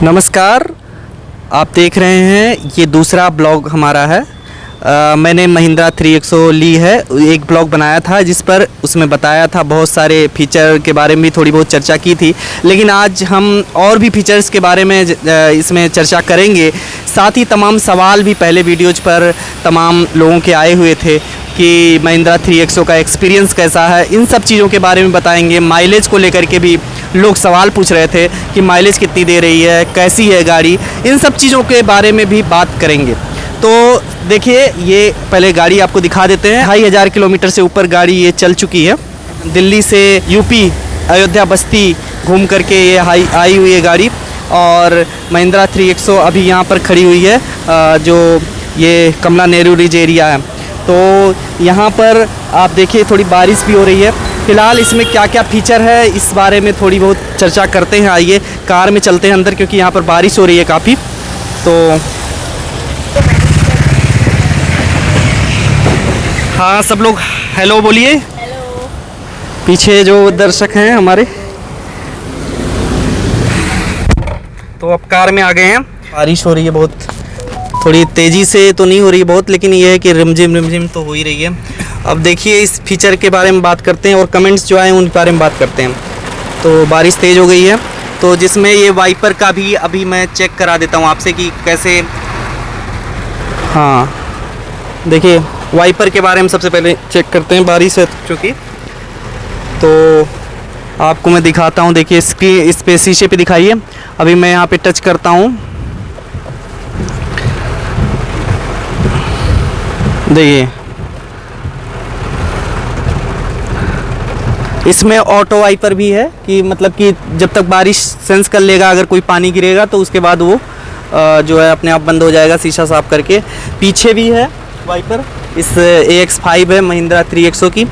नमस्कार, आप देख रहे हैं ये दूसरा ब्लॉग हमारा है। मैंने महिंद्रा 3XO ली है। एक ब्लॉग बनाया था जिस पर उसमें बताया था, बहुत सारे फीचर के बारे में भी थोड़ी बहुत चर्चा की थी, लेकिन आज हम और भी फीचर्स के बारे में इसमें चर्चा करेंगे। साथ ही तमाम सवाल भी पहले वीडियोज़ पर तमाम लोगों के आए हुए थे कि महिंद्रा 3XO का एक्सपीरियंस कैसा है, इन सब चीज़ों के बारे में बताएंगे। माइलेज को लेकर के भी लोग सवाल पूछ रहे थे कि माइलेज कितनी दे रही है, कैसी है गाड़ी, इन सब चीज़ों के बारे में भी बात करेंगे। तो देखिए, ये पहले गाड़ी आपको दिखा देते हैं। 2500 किलोमीटर से ऊपर गाड़ी ये चल चुकी है। दिल्ली से यूपी अयोध्या बस्ती घूम करके ये आई हुई है गाड़ी। और महिंद्रा 3XO अभी यहाँ पर खड़ी हुई है, जो ये कमला नेहरू रिज एरिया है। तो यहाँ पर आप देखिए थोड़ी बारिश भी हो रही है। फ़िलहाल इसमें क्या क्या फ़ीचर है इस बारे में थोड़ी बहुत चर्चा करते हैं। आइए कार में चलते हैं अंदर, क्योंकि यहाँ पर बारिश हो रही है काफ़ी। तो हाँ, सब लोग हेलो बोलिए। हेलो। पीछे जो दर्शक हैं हमारे, तो अब कार में आ गए हैं। बारिश हो रही है बहुत, थोड़ी तेज़ी से तो नहीं हो रही है बहुत, लेकिन ये है कि रिमझिम तो हो ही रही है। अब देखिए इस फीचर के बारे में बात करते हैं और कमेंट्स जो आए उन बारे में बात करते हैं। तो बारिश तेज़ हो गई है, तो जिसमें ये वाइपर का भी अभी मैं चेक करा देता हूँ आपसे कि कैसे। हाँ देखिए, वाइपर के बारे में सबसे पहले चेक करते हैं। बारिश है चूँकि, तो आपको मैं दिखाता हूँ। देखिए स्क्रीन इस पे शीशे पे दिखाइए। अभी मैं यहाँ पे टच करता हूँ, देखिए इसमें ऑटो वाइपर भी है कि मतलब कि जब तक बारिश सेंस कर लेगा, अगर कोई पानी गिरेगा तो उसके बाद वो जो है अपने आप बंद हो जाएगा शीशा साफ करके। पीछे भी है वाइपर। इस AX5 है महिंद्रा 3XO की।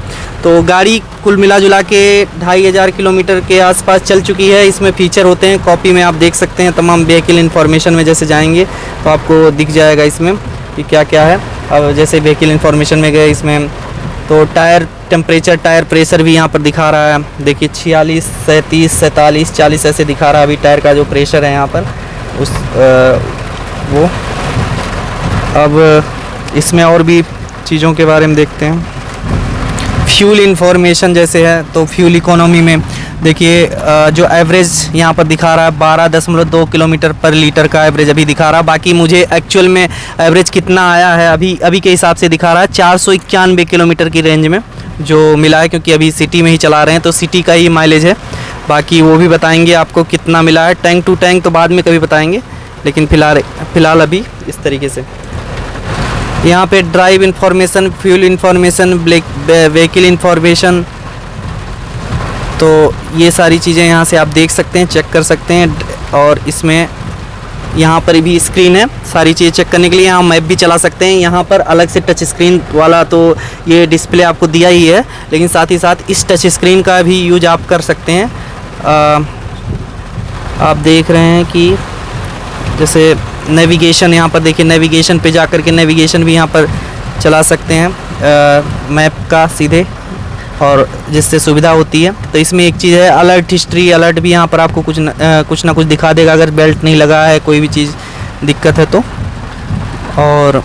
तो गाड़ी कुल मिला जुला के 2500 किलोमीटर के आसपास चल चुकी है। इसमें फ़ीचर होते हैं, कॉपी में आप देख सकते हैं। तमाम व्हीकल इन्फॉर्मेशन में जैसे जाएंगे तो आपको दिख जाएगा इसमें कि क्या क्या है। अब जैसे व्हीकल इन्फॉर्मेशन में गए इसमें, तो टायर टेम्परेचर, टायर प्रेशर भी यहाँ पर दिखा रहा है। देखिए 46, 37, 47, 40 ऐसे दिखा रहा है अभी टायर का जो प्रेशर है यहाँ पर उस वो। अब इसमें और भी चीज़ों के बारे में देखते हैं। फ्यूल इन्फॉर्मेशन जैसे है, तो फ्यूल इकोनॉमी में देखिए जो एवरेज यहाँ पर दिखा रहा है 12.2 किलोमीटर पर लीटर का एवरेज अभी दिखा रहा है। बाकी मुझे एक्चुअल में एवरेज कितना आया है अभी के हिसाब से दिखा रहा है 491 किलोमीटर की रेंज में जो मिला है, क्योंकि अभी सिटी में ही चला रहे हैं तो सिटी का ही माइलेज है। बाकी वो भी बताएंगे आपको कितना मिला है। टैंक टू टैंक तो बाद में कभी बताएंगे, लेकिन फ़िलहाल अभी इस तरीके से। यहाँ पे drive information, fuel information, vehicle information, तो ये सारी चीज़ें यहाँ से आप देख सकते हैं, चेक कर सकते हैं। और इसमें यहाँ पर भी स्क्रीन है सारी चीज़ें चेक करने के लिए। यहाँ मैप भी चला सकते हैं। यहाँ पर अलग से टच स्क्रीन वाला तो ये डिस्प्ले आपको दिया ही है, लेकिन साथ ही साथ इस टच स्क्रीन का भी यूज आप कर सकते हैं। आप देख रहे हैं कि जैसे नेविगेशन, यहाँ पर देखिए नेविगेशन पे जा कर के नेविगेशन भी यहाँ पर चला सकते हैं मैप का सीधे, और जिससे सुविधा होती है। तो इसमें एक चीज़ है अलर्ट हिस्ट्री, अलर्ट भी यहाँ पर आपको कुछ ना कुछ दिखा देगा अगर बेल्ट नहीं लगा है, कोई भी चीज़ दिक्कत है तो। और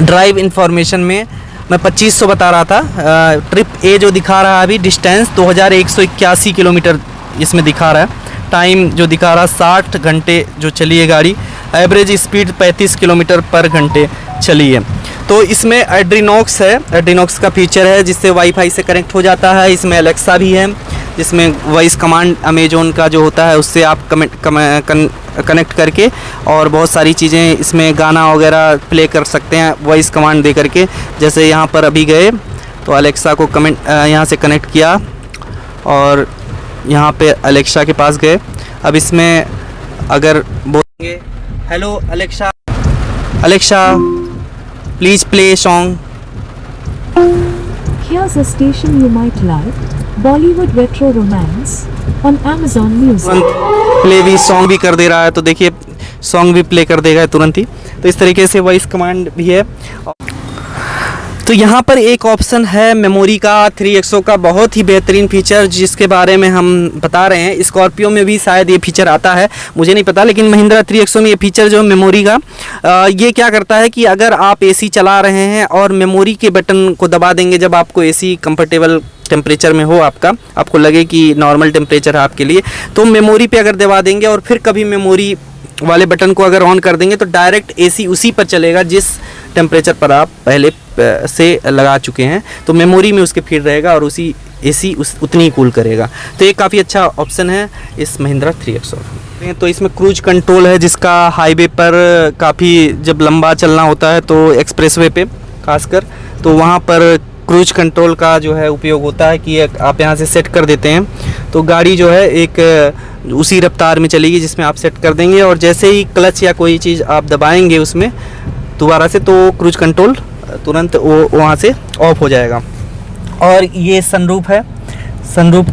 ड्राइव इन्फॉर्मेशन में मैं 2500 बता रहा था। ट्रिप ए जो दिखा रहा है अभी डिस्टेंस 2181 किलोमीटर इसमें दिखा रहा है। टाइम जो दिखा रहा 60 घंटे जो चली है गाड़ी। एवरेज स्पीड 35 किलोमीटर पर घंटे चली है। तो इसमें एड्रीनॉक्स है, एड्रीनॉक्स का फीचर है जिससे वाईफाई से कनेक्ट हो जाता है। इसमें एलेक्सा भी है, जिसमें वॉइस कमांड अमेजोन का जो होता है उससे आप कनेक्ट करके और बहुत सारी चीज़ें इसमें गाना वगैरह प्ले कर सकते हैं वॉइस कमांड दे करके। जैसे यहाँ पर अभी गए तो अलेक्सा को यहाँ से कनेक्ट किया और यहाँ पे अलेक्सा के पास गए। अब इसमें अगर बोलेंगे hello Alexa, Alexa please play song. Here's a station you might like, Bollywood Retro Romance on Amazon Music. Play भी सॉन्ग भी कर दे रहा है, तो देखिए सॉन्ग भी प्ले कर देगा तुरंत ही। तो इस तरीके से वॉइस कमांड भी है। तो यहाँ पर एक ऑप्शन है मेमोरी का 3XO का, बहुत ही बेहतरीन फीचर जिसके बारे में हम बता रहे हैं। स्कॉर्पियो में भी शायद ये फीचर आता है, मुझे नहीं पता, लेकिन महिंद्रा 3XO में ये फीचर जो मेमोरी का ये क्या करता है कि अगर आप एसी चला रहे हैं और मेमोरी के बटन को दबा देंगे, जब आपको एसी कंफर्टेबल टेम्परेचर में हो, आपको लगे कि नॉर्मल टेम्परेचर है आपके लिए, तो मेमोरी पे अगर दबा देंगे और फिर कभी मेमोरी वाले बटन को अगर ऑन कर देंगे तो डायरेक्ट एसी उसी पर चलेगा जिस टेम्परेचर पर आप पहले से लगा चुके हैं। तो मेमोरी में उसके फीड रहेगा और उसी एसी उतनी ही कूल करेगा। तो ये काफ़ी अच्छा ऑप्शन है इस महिंद्रा 3XO। तो इसमें क्रूज कंट्रोल है, जिसका हाईवे पर काफ़ी जब लंबा चलना होता है तो एक्सप्रेसवे पे खासकर, तो वहाँ पर क्रूज कंट्रोल का जो है उपयोग होता है कि आप यहाँ से सेट कर देते हैं तो गाड़ी जो है एक उसी रफ्तार में चलेगी जिसमें आप सेट कर देंगे, और जैसे ही क्लच या कोई चीज़ आप दबाएंगे उसमें दोबारा से, तो क्रूज कंट्रोल तुरंत वो वहाँ से ऑफ हो जाएगा। और ये सनरूफ है, सनरूफ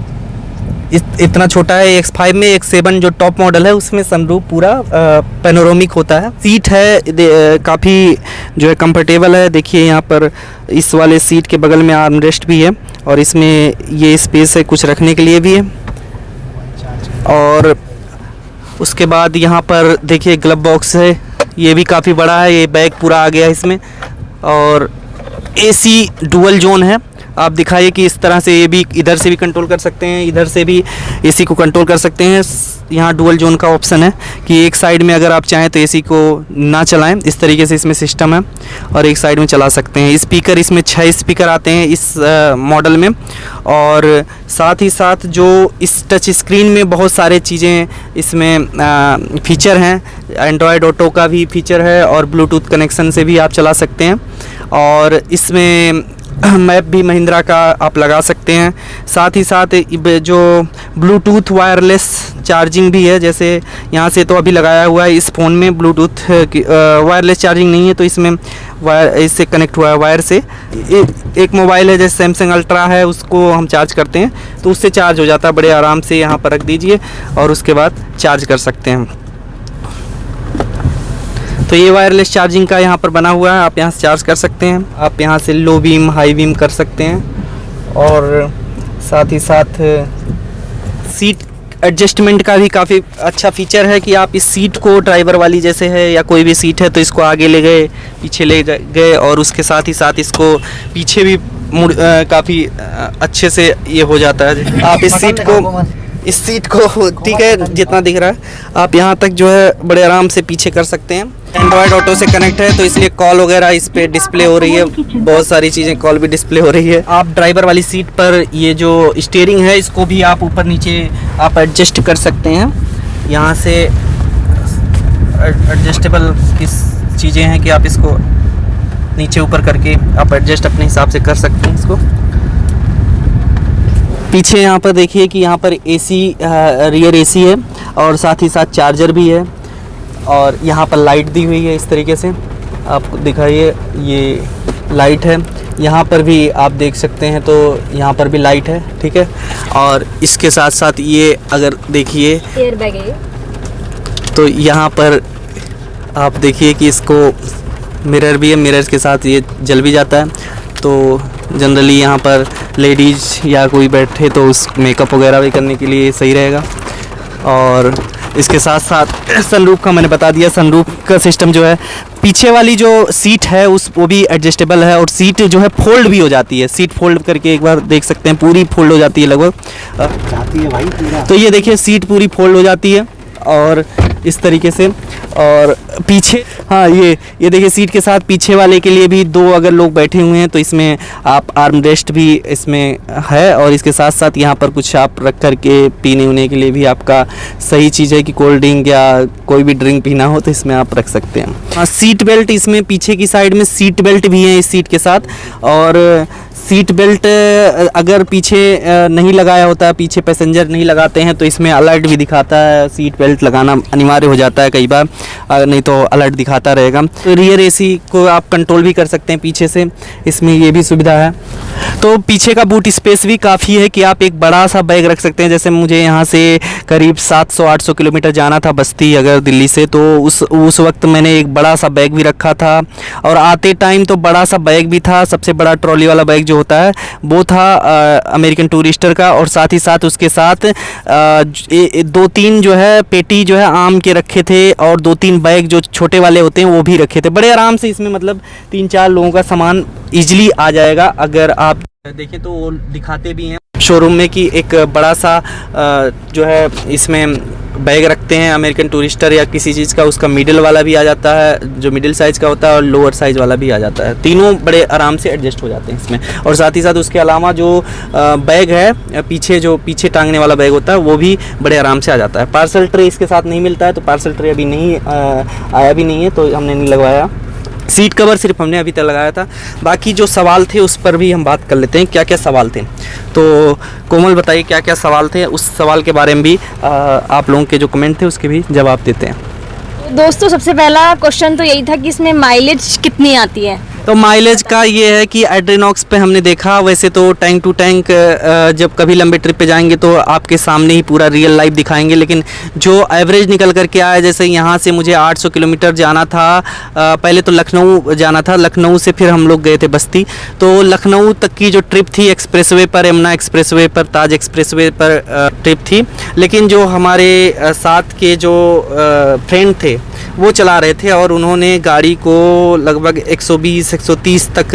इतना छोटा है। X5 में X7 जो टॉप मॉडल है उसमें सनरूफ पूरा पैनोरामिक होता है। सीट है काफ़ी जो है कंफर्टेबल है। देखिए यहाँ पर इस वाले सीट के बगल में आर्मरेस्ट भी है और इसमें ये स्पेस है कुछ रखने के लिए भी है। और उसके बाद यहाँ पर देखिए ग्लव बॉक्स है, ये भी काफ़ी बड़ा है, ये बैग पूरा आ गया इसमें। और एसी डुअल जोन है, आप दिखाइए कि इस तरह से ये भी इधर से भी कंट्रोल कर सकते हैं, इधर से भी एसी को कंट्रोल कर सकते हैं। यहाँ डुअल जोन का ऑप्शन है कि एक साइड में अगर आप चाहें तो एसी को ना चलाएं, इस तरीके से इसमें सिस्टम है, और एक साइड में चला सकते हैं। स्पीकर इसमें 6 स्पीकर आते हैं इस मॉडल में। और साथ ही साथ जो इस टच स्क्रीन में बहुत सारे चीज़ें इसमें फ़ीचर हैं, एंड्रॉयड ऑटो का भी फीचर है और ब्लूटूथ कनेक्शन से भी आप चला सकते हैं। और इसमें मैप भी महिंद्रा का आप लगा सकते हैं। साथ ही साथ जो ब्लूटूथ वायरलेस चार्जिंग भी है, जैसे यहाँ से तो अभी लगाया हुआ है, इस फ़ोन में ब्लूटूथ वायरलेस चार्जिंग नहीं है, तो इसमें इससे कनेक्ट हुआ है वायर से। एक मोबाइल है जैसे सैमसंग अल्ट्रा है, उसको हम चार्ज करते हैं तो उससे चार्ज हो जाता है बड़े आराम से। यहाँ पर रख दीजिए और उसके बाद चार्ज कर सकते हैं। तो ये वायरलेस चार्जिंग का यहाँ पर बना हुआ है, आप यहाँ से चार्ज कर सकते हैं। आप यहाँ से लो बीम हाई बीम कर सकते हैं। और साथ ही साथ सीट एडजस्टमेंट का भी काफ़ी अच्छा फीचर है कि आप इस सीट को ड्राइवर वाली जैसे है या कोई भी सीट है तो इसको आगे ले गए, पीछे ले गए, और उसके साथ ही साथ इसको पीछे भी काफ़ी अच्छे से ये हो जाता है। आप इस सीट को ठीक है जितना दिख रहा है आप यहाँ तक जो है बड़े आराम से पीछे कर सकते हैं। एंड्रॉयड ऑटो से कनेक्ट है तो इसलिए कॉल वगैरह इस पे डिस्प्ले हो रही है, बहुत सारी चीज़ें कॉल भी डिस्प्ले हो रही है। आप ड्राइवर वाली सीट पर ये जो स्टीयरिंग है इसको भी आप ऊपर नीचे आप एडजस्ट कर सकते हैं। यहाँ से एडजस्टेबल किस चीज़ें हैं कि आप इसको नीचे ऊपर करके आप एडजस्ट अपने हिसाब से कर सकते हैं इसको। पीछे यहाँ पर देखिए कि यहाँ पर एसी रियर एसी है और साथ ही साथ चार्जर भी है, और यहाँ पर लाइट दी हुई है इस तरीके से। आपको दिखाइए ये लाइट है, यहाँ पर भी आप देख सकते हैं तो यहाँ पर भी लाइट है, ठीक है। और इसके साथ साथ ये अगर देखिए एयरबैग है, तो यहाँ पर आप देखिए कि इसको मिरर भी है, मिरर के साथ ये जल भी जाता है। तो जनरली यहाँ पर लेडीज़ या कोई बैठे तो उस मेकअप वगैरह भी करने के लिए सही रहेगा। और इसके साथ साथ सनरूफ का मैंने बता दिया, सनरूफ का सिस्टम जो है, पीछे वाली जो सीट है वो भी एडजस्टेबल है, और सीट जो है फोल्ड भी हो जाती है। सीट फोल्ड करके एक बार देख सकते हैं, पूरी फोल्ड हो जाती है लगभग, जाती है भाई पूरा। तो ये देखिए सीट पूरी फोल्ड हो जाती है और इस तरीके से। और पीछे हाँ ये देखिए सीट के साथ पीछे वाले के लिए भी 2 अगर लोग बैठे हुए हैं तो इसमें आप आर्म रेस्ट भी इसमें है, और इसके साथ साथ यहाँ पर कुछ आप रख कर के पीने उने के लिए भी आपका सही चीज़ है कि कोल्ड ड्रिंक या कोई भी ड्रिंक पीना हो तो इसमें आप रख सकते हैं। हाँ, सीट बेल्ट इसमें पीछे की साइड में सीट बेल्ट भी है इस सीट के साथ। और सीट बेल्ट अगर पीछे नहीं लगाया होता है, पीछे पैसेंजर नहीं लगाते हैं तो इसमें अलर्ट भी दिखाता है, सीट बेल्ट लगाना अनिवार्य हो जाता है कई बार। नहीं तो अलर्ट दिखाता रहेगा। तो रियर एसी को आप कंट्रोल भी कर सकते हैं पीछे से, इसमें ये भी सुविधा है। तो पीछे का बूट स्पेस भी काफ़ी है कि आप एक बड़ा सा बैग रख सकते हैं। जैसे मुझे यहाँ से करीब 700-800 किलोमीटर जाना था बस्ती अगर दिल्ली से, तो उस वक्त मैंने एक बड़ा सा बैग भी रखा था, और आते टाइम तो बड़ा सा बैग भी था, सबसे बड़ा ट्रॉली वाला बैग जो होता है वो था अमेरिकन टूरिस्टर का, और साथ ही साथ उसके साथ 2-3 जो है पेटी जो है आम के रखे थे, और 2-3 बैग जो छोटे वाले होते हैं वो भी रखे थे। बड़े आराम से इसमें मतलब 3-4 लोगों का सामान ईजिली आ जाएगा। अगर आप देखें तो वो दिखाते भी हैं शोरूम में कि एक बड़ा सा जो है इसमें बैग रखते हैं अमेरिकन टूरिस्टर या किसी चीज़ का, उसका मिडिल वाला भी आ जाता है जो मिडिल साइज़ का होता है, और लोअर साइज़ वाला भी आ जाता है। तीनों बड़े आराम से एडजस्ट हो जाते हैं इसमें। और साथ ही साथ उसके अलावा जो बैग है पीछे टांगने वाला बैग होता है वो भी बड़े आराम से आ जाता है। पार्सल ट्रे इसके साथ नहीं मिलता है, तो पार्सल ट्रे अभी नहीं आया भी नहीं है, तो हमने नहीं लगवाया। सीट कवर सिर्फ हमने अभी तक लगाया था। बाकी जो सवाल थे उस पर भी हम बात कर लेते हैं, क्या क्या सवाल थे। तो कोमल बताइए क्या क्या सवाल थे, उस सवाल के बारे में भी आप लोगों के जो कमेंट थे उसके भी जवाब देते हैं। दोस्तों सबसे पहला क्वेश्चन तो यही था कि इसमें माइलेज कितनी आती है। तो माइलेज का ये है कि एड्रीनॉक्स पे हमने देखा, वैसे तो टैंक टू टैंक जब कभी लंबे ट्रिप पे जाएंगे तो आपके सामने ही पूरा रियल लाइफ दिखाएंगे, लेकिन जो एवरेज निकल करके आया, जैसे यहाँ से मुझे 800 किलोमीटर जाना था, पहले तो लखनऊ जाना था, लखनऊ से फिर हम लोग गए थे बस्ती, तो लखनऊ तक की जो ट्रिप थी एक्सप्रेसवे पर, यमुना एक्सप्रेसवे पर, ताज एक्सप्रेसवे पर ट्रिप थी। लेकिन जो हमारे साथ के जो फ्रेंड थे वो चला रहे थे, और उन्होंने गाड़ी को लगभग 120-130 तक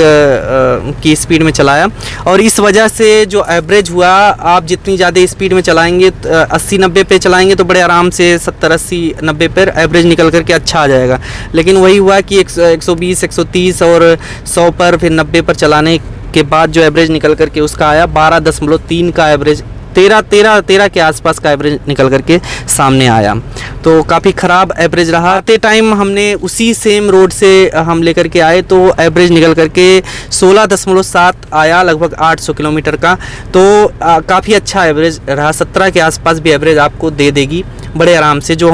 की स्पीड में चलाया, और इस वजह से जो एवरेज हुआ, आप जितनी ज़्यादा स्पीड में चलाएंगे 80-90 पे चलाएंगे तो बड़े आराम से 70-80-90 पर एवरेज निकल करके अच्छा आ जाएगा। लेकिन वही हुआ कि 120-130 और 100 पर, फिर 90 पर चलाने के बाद जो एवरेज निकल करके उसका आया 12.3 का एवरेज, 13 के आसपास का एवरेज निकल करके सामने आया। तो काफ़ी ख़राब एवरेज रहा। आते टाइम हमने उसी सेम रोड से हम लेकर के आए, तो एवरेज निकल करके 16.7 आया, लगभग 800 किलोमीटर का। तो काफ़ी अच्छा एवरेज रहा, 17 के आसपास भी एवरेज आपको दे देगी बड़े आराम से। जो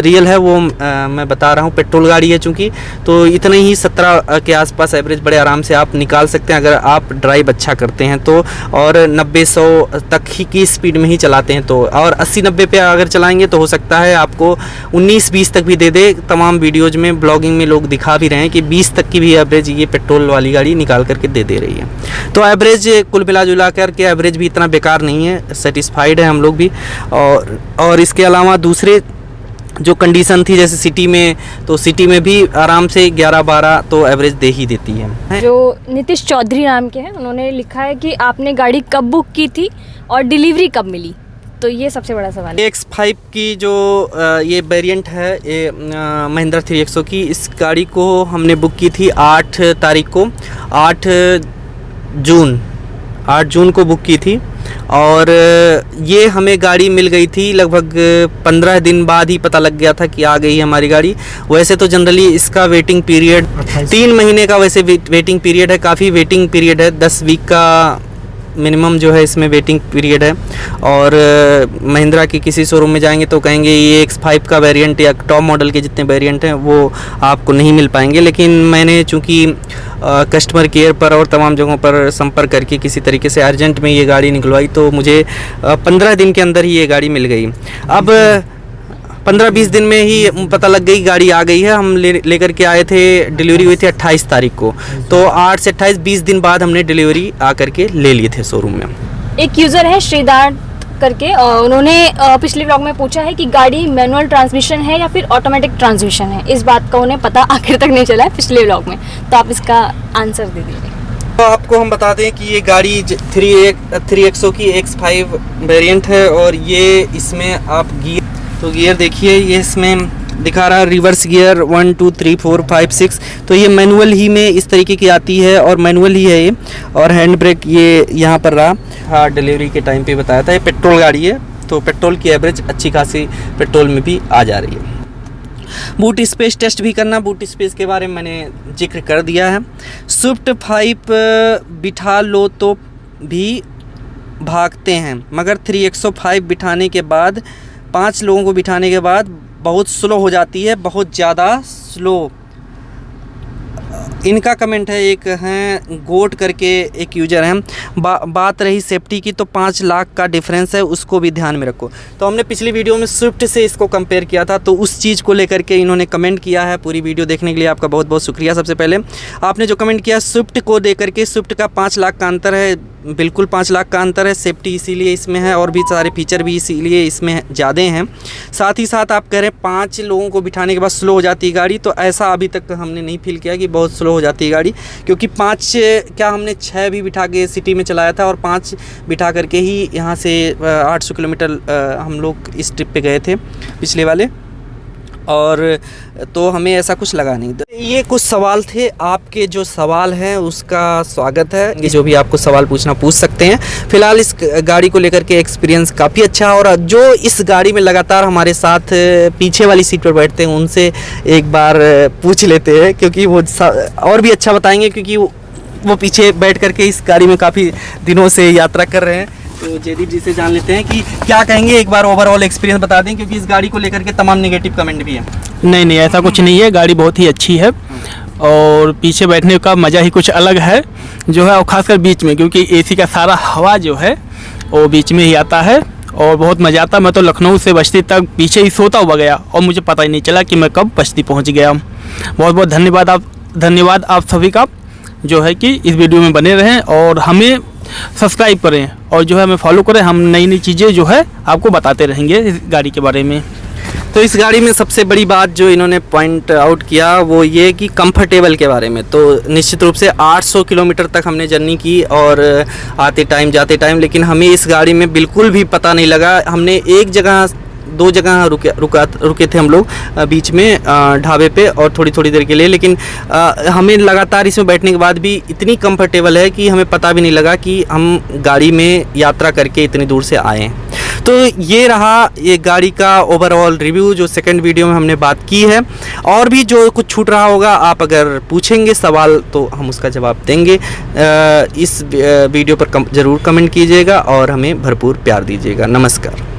रियल है वो मैं बता रहा हूँ, पेट्रोल गाड़ी है चूँकि, तो इतने ही 17 के आसपास एवरेज बड़े आराम से आप निकाल सकते हैं अगर आप ड्राइव अच्छा करते हैं तो, और 90-100 तक ही की स्पीड में ही चलाते हैं तो। और 80-90 पे अगर चलाएंगे तो हो सकता है आपको 19-20 तक भी दे दे। तमाम वीडियोज में ब्लॉगिंग में लोग दिखा भी रहे हैं कि 20 तक की भी एवरेज ये पेट्रोल वाली गाड़ी निकाल करके दे रही है। तो एवरेज कुल मिला जुला कर के एवरेज भी इतना बेकार नहीं है, सेटिस्फाइड है हम लोग भी। और इसके अलावा दूसरे जो कंडीशन थी जैसे सिटी में, तो सिटी में भी आराम से 11-12 तो एवरेज दे ही देती है। जो नीतीश चौधरी नाम के हैं, उन्होंने लिखा है कि आपने गाड़ी कब बुक की थी और डिलीवरी कब मिली, तो ये सबसे बड़ा सवाल है। X5 की जो ये वेरिएंट है, ये महिंद्रा 3XO की, इस गाड़ी को हमने बुक की थी 8 तारीख को, 8 जून को बुक की थी, और ये हमें गाड़ी मिल गई थी लगभग 15 दिन बाद ही पता लग गया था कि आ गई है हमारी गाड़ी। वैसे तो जनरली इसका वेटिंग पीरियड 3 महीने का वैसे वेटिंग पीरियड है, काफ़ी वेटिंग पीरियड है, 10 वीक का मिनिमम जो है इसमें वेटिंग पीरियड है। और महिंद्रा की किसी शोरूम में जाएंगे तो कहेंगे ये X5 का वेरिएंट या टॉप मॉडल के जितने वेरिएंट हैं वो आपको नहीं मिल पाएंगे। लेकिन मैंने चूँकि कस्टमर केयर पर और तमाम जगहों पर संपर्क करके किसी तरीके से अर्जेंट में ये गाड़ी निकलवाई, तो मुझे 15 दिन के अंदर ही ये गाड़ी मिल गई। अब 15-20 दिन में ही पता लग गई गाड़ी आ गई है। हम लेकर के आए थे, डिलीवरी हुई थी 28 तारीख को, तो 8 से 28 20 दिन बाद हमने डिलीवरी आकर के ले लिए थे शोरूम में। एक यूज़र है श्रीदार करके, उन्होंने पिछले व्लॉग में पूछा है कि गाड़ी मैनुअल ट्रांसमिशन है या फिर ऑटोमेटिक ट्रांसमिशन है। इस बात का उन्हें पता आखिर तक नहीं चला है पिछले व्लॉग में, तो आप इसका आंसर दे दीजिए। तो आपको हम बता दें कि ये गाड़ी 3XO की X5 वेरिएंट है, और ये इसमें आप गियर देखिए, ये इसमें दिखा रहा है रिवर्स गियर 1 2 3 4 5 6, तो ये मैनुअल ही में इस तरीके की आती है और मैनुअल ही है ये। और हैंड ब्रेक ये यहाँ पर रहा, हाँ डिलीवरी के टाइम पे बताया था। ये पेट्रोल गाड़ी है, तो पेट्रोल की एवरेज अच्छी खासी पेट्रोल में भी आ जा रही है। बूट स्पेस टेस्ट भी करना, बूट स्पेस के बारे में मैंने जिक्र कर दिया है। स्विफ्ट 5 बिठा लो तो भी भागते हैं, मगर 3XO 5 बिठाने के बाद 5 लोगों को बिठाने के बाद बहुत स्लो हो जाती है, बहुत ज़्यादा स्लो। इनका कमेंट है, एक हैं गोट करके एक यूज़र हैं, बात रही सेफ्टी की तो 5 लाख का डिफरेंस है, उसको भी ध्यान में रखो। तो हमने पिछली वीडियो में स्विफ्ट से इसको कंपेयर किया था, तो उस चीज़ को लेकर के इन्होंने कमेंट किया है। पूरी वीडियो देखने के लिए आपका बहुत बहुत शुक्रिया। सबसे पहले आपने जो कमेंट किया स्विफ्ट को देकर के, स्विफ्ट का 5 लाख का अंतर है, बिल्कुल 5 लाख का अंतर है। सेफ्टी इसीलिए इसमें है और भी सारे फीचर भी इसीलिए इसमें ज़्यादा हैं। साथ ही साथ आप कह रहे हैं 5 लोगों को बिठाने के बाद स्लो हो जाती है गाड़ी, तो ऐसा अभी तक हमने नहीं फील किया कि बहुत स्लो हो जाती है गाड़ी, क्योंकि 5 क्या हमने 6 भी बिठा के सिटी में चलाया था और 5 बिठा करके ही यहाँ से 800 किलोमीटर हम लोग इस ट्रिप पे गए थे पिछले वाले, और तो हमें ऐसा कुछ लगा नहीं। ये कुछ सवाल थे, आपके जो सवाल हैं उसका स्वागत है, ये जो भी आपको सवाल पूछना पूछ सकते हैं। फ़िलहाल इस गाड़ी को लेकर के एक्सपीरियंस काफ़ी अच्छा, और जो इस गाड़ी में लगातार हमारे साथ पीछे वाली सीट पर बैठते हैं उनसे एक बार पूछ लेते हैं, क्योंकि वो और भी अच्छा बताएंगे, क्योंकि वो पीछे बैठ करके इस गाड़ी में काफ़ी दिनों से यात्रा कर रहे हैं। तो जयदीप जी से जान लेते हैं कि क्या कहेंगे, एक बार ओवरऑल एक्सपीरियंस बता दें, क्योंकि इस गाड़ी को लेकर के तमाम नेगेटिव कमेंट भी हैं। नहीं, ऐसा कुछ नहीं है, गाड़ी बहुत ही अच्छी है और पीछे बैठने का मज़ा ही कुछ अलग है जो है, और ख़ासकर बीच में, क्योंकि एसी का सारा हवा जो है वो बीच में ही आता है और बहुत मज़ा आता है। मैं तो लखनऊ से बस्ती तक पीछे ही सोता हुआ गया और मुझे पता ही नहीं चला कि मैं कब बस्ती पहुँच गया। बहुत बहुत धन्यवाद आप सभी का जो है कि इस वीडियो में बने रहें और हमें सब्सक्राइब करें और जो है हमें फॉलो करें। हम नई नई चीज़ें जो है आपको बताते रहेंगे इस गाड़ी के बारे में। तो इस गाड़ी में सबसे बड़ी बात जो इन्होंने पॉइंट आउट किया वो ये कि कंफर्टेबल के बारे में। तो निश्चित रूप से 800 किलोमीटर तक हमने जर्नी की और आते टाइम जाते टाइम, लेकिन हमें इस गाड़ी में बिल्कुल भी पता नहीं लगा। हमने एक जगह 2 जगह रुके थे हम लोग बीच में ढाबे पे और थोड़ी देर के लिए, लेकिन हमें लगातार इसमें बैठने के बाद भी इतनी कंफर्टेबल है कि हमें पता भी नहीं लगा कि हम गाड़ी में यात्रा करके इतनी दूर से आए हैं। तो ये रहा ये गाड़ी का ओवरऑल रिव्यू जो सेकंड वीडियो में हमने बात की है। और भी जो कुछ छूट रहा होगा, आप अगर पूछेंगे सवाल तो हम उसका जवाब देंगे। इस वीडियो पर ज़रूर कमेंट कीजिएगा और हमें भरपूर प्यार दीजिएगा। नमस्कार।